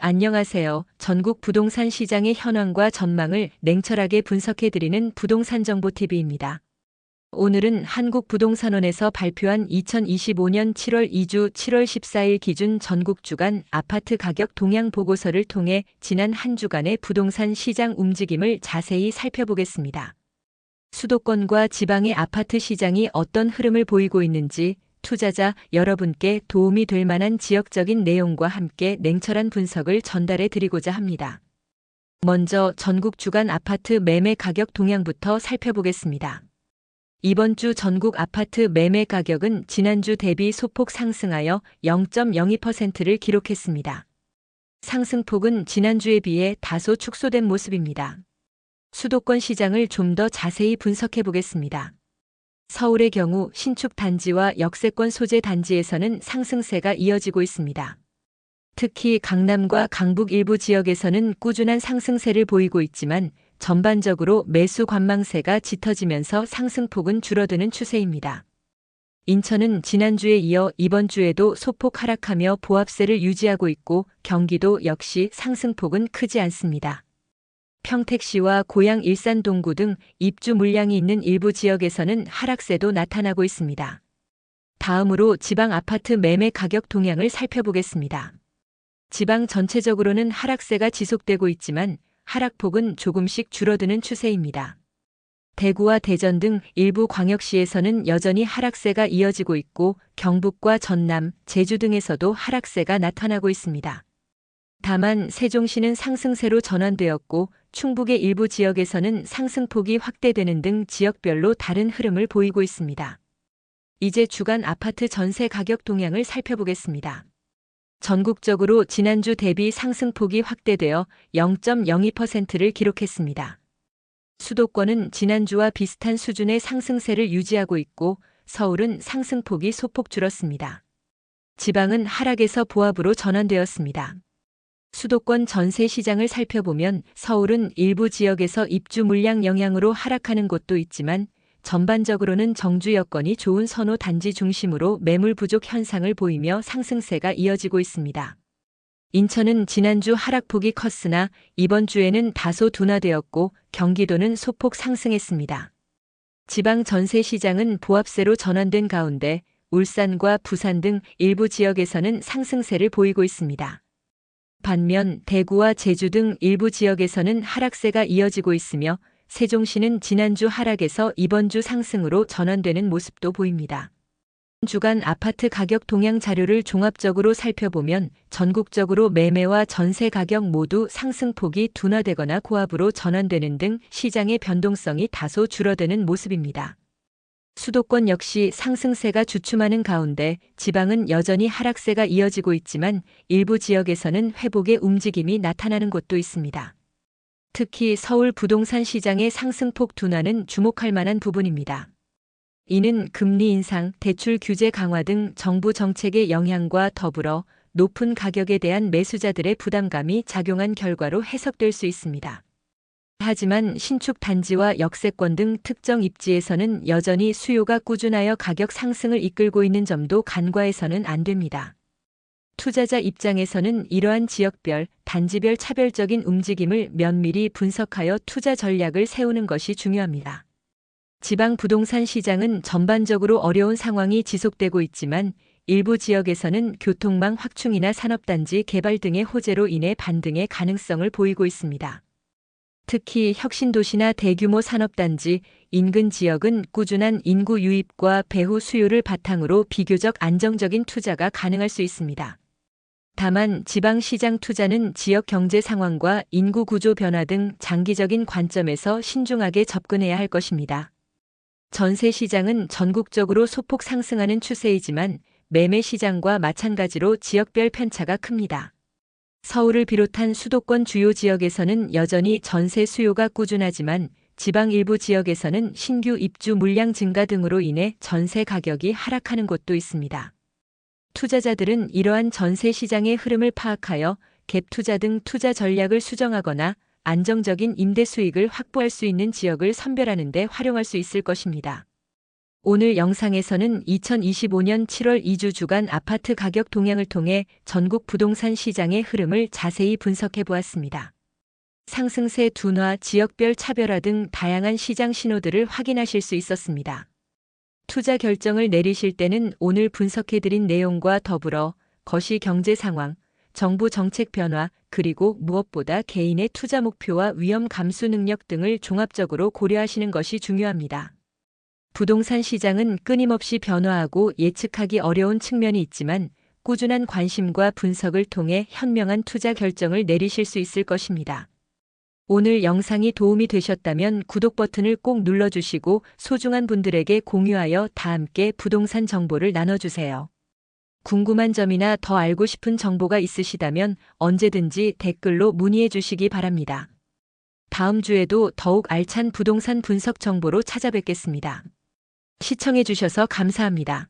안녕하세요. 전국 부동산 시장의 현황과 전망을 냉철하게 분석해드리는 부동산정보TV입니다. 오늘은 한국부동산원에서 발표한 2025년 7월 2주 7월 14일 기준 전국 주간 아파트 가격 동향 보고서를 통해 지난 한 주간의 부동산 시장 움직임을 자세히 살펴보겠습니다. 수도권과 지방의 아파트 시장이 어떤 흐름을 보이고 있는지 투자자 여러분께 도움이 될 만한 지역적인 내용과 함께 냉철한 분석을 전달해 드리고자 합니다. 먼저 전국 주간 아파트 매매 가격 동향부터 살펴보겠습니다. 이번 주 전국 아파트 매매 가격은 지난주 대비 소폭 상승하여 0.02%를 기록했습니다. 상승폭은 지난주에 비해 다소 축소된 모습입니다. 수도권 시장을 좀 더 자세히 분석해 보겠습니다. 서울의 경우 신축 단지와 역세권 소재 단지에서는 상승세가 이어지고 있습니다. 특히 강남과 강북 일부 지역에서는 꾸준한 상승세를 보이고 있지만 전반적으로 매수 관망세가 짙어지면서 상승폭은 줄어드는 추세입니다. 인천은 지난주에 이어 이번 주에도 소폭 하락하며 보합세를 유지하고 있고 경기도 역시 상승폭은 크지 않습니다. 평택시와 고양 일산 동구 등 입주 물량이 있는 일부 지역에서는 하락세도 나타나고 있습니다. 다음으로 지방 아파트 매매 가격 동향을 살펴보겠습니다. 지방 전체적으로는 하락세가 지속되고 있지만 하락폭은 조금씩 줄어드는 추세입니다. 대구와 대전 등 일부 광역시에서는 여전히 하락세가 이어지고 있고 경북과 전남, 제주 등에서도 하락세가 나타나고 있습니다. 다만 세종시는 상승세로 전환되었고 충북의 일부 지역에서는 상승폭이 확대되는 등 지역별로 다른 흐름을 보이고 있습니다. 이제 주간 아파트 전세 가격 동향을 살펴보겠습니다. 전국적으로 지난주 대비 상승폭이 확대되어 0.02%를 기록했습니다. 수도권은 지난주와 비슷한 수준의 상승세를 유지하고 있고 서울은 상승폭이 소폭 줄었습니다. 지방은 하락에서 보합으로 전환되었습니다. 수도권 전세 시장을 살펴보면 서울은 일부 지역에서 입주 물량 영향으로 하락하는 곳도 있지만 전반적으로는 정주 여건이 좋은 선호 단지 중심으로 매물 부족 현상을 보이며 상승세가 이어지고 있습니다. 인천은 지난주 하락폭이 컸으나 이번 주에는 다소 둔화되었고 경기도는 소폭 상승했습니다. 지방 전세 시장은 보합세로 전환된 가운데 울산과 부산 등 일부 지역에서는 상승세를 보이고 있습니다. 반면 대구와 제주 등 일부 지역에서는 하락세가 이어지고 있으며 세종시는 지난주 하락에서 이번 주 상승으로 전환되는 모습도 보입니다. 주간 아파트 가격 동향 자료를 종합적으로 살펴보면 전국적으로 매매와 전세 가격 모두 상승폭이 둔화되거나 고압으로 전환되는 등 시장의 변동성이 다소 줄어드는 모습입니다. 수도권 역시 상승세가 주춤하는 가운데 지방은 여전히 하락세가 이어지고 있지만 일부 지역에서는 회복의 움직임이 나타나는 곳도 있습니다. 특히 서울 부동산 시장의 상승폭 둔화는 주목할 만한 부분입니다. 이는 금리 인상, 대출 규제 강화 등 정부 정책의 영향과 더불어 높은 가격에 대한 매수자들의 부담감이 작용한 결과로 해석될 수 있습니다. 하지만 신축 단지와 역세권 등 특정 입지에서는 여전히 수요가 꾸준하여 가격 상승을 이끌고 있는 점도 간과해서는 안 됩니다. 투자자 입장에서는 이러한 지역별, 단지별 차별적인 움직임을 면밀히 분석하여 투자 전략을 세우는 것이 중요합니다. 지방 부동산 시장은 전반적으로 어려운 상황이 지속되고 있지만 일부 지역에서는 교통망 확충이나 산업단지 개발 등의 호재로 인해 반등의 가능성을 보이고 있습니다. 특히 혁신도시나 대규모 산업단지, 인근 지역은 꾸준한 인구 유입과 배후 수요를 바탕으로 비교적 안정적인 투자가 가능할 수 있습니다. 다만 지방시장 투자는 지역 경제 상황과 인구 구조 변화 등 장기적인 관점에서 신중하게 접근해야 할 것입니다. 전세 시장은 전국적으로 소폭 상승하는 추세이지만 매매 시장과 마찬가지로 지역별 편차가 큽니다. 서울을 비롯한 수도권 주요 지역에서는 여전히 전세 수요가 꾸준하지만 지방 일부 지역에서는 신규 입주 물량 증가 등으로 인해 전세 가격이 하락하는 곳도 있습니다. 투자자들은 이러한 전세 시장의 흐름을 파악하여 갭 투자 등 투자 전략을 수정하거나 안정적인 임대 수익을 확보할 수 있는 지역을 선별하는 데 활용할 수 있을 것입니다. 오늘 영상에서는 2025년 7월 2주 주간 아파트 가격 동향을 통해 전국 부동산 시장의 흐름을 자세히 분석해 보았습니다. 상승세 둔화, 지역별 차별화 등 다양한 시장 신호들을 확인하실 수 있었습니다. 투자 결정을 내리실 때는 오늘 분석해드린 내용과 더불어 거시 경제 상황, 정부 정책 변화, 그리고 무엇보다 개인의 투자 목표와 위험 감수 능력 등을 종합적으로 고려하시는 것이 중요합니다. 부동산 시장은 끊임없이 변화하고 예측하기 어려운 측면이 있지만 꾸준한 관심과 분석을 통해 현명한 투자 결정을 내리실 수 있을 것입니다. 오늘 영상이 도움이 되셨다면 구독 버튼을 꼭 눌러주시고 소중한 분들에게 공유하여 다 함께 부동산 정보를 나눠주세요. 궁금한 점이나 더 알고 싶은 정보가 있으시다면 언제든지 댓글로 문의해 주시기 바랍니다. 다음 주에도 더욱 알찬 부동산 분석 정보로 찾아뵙겠습니다. 시청해 주셔서 감사합니다.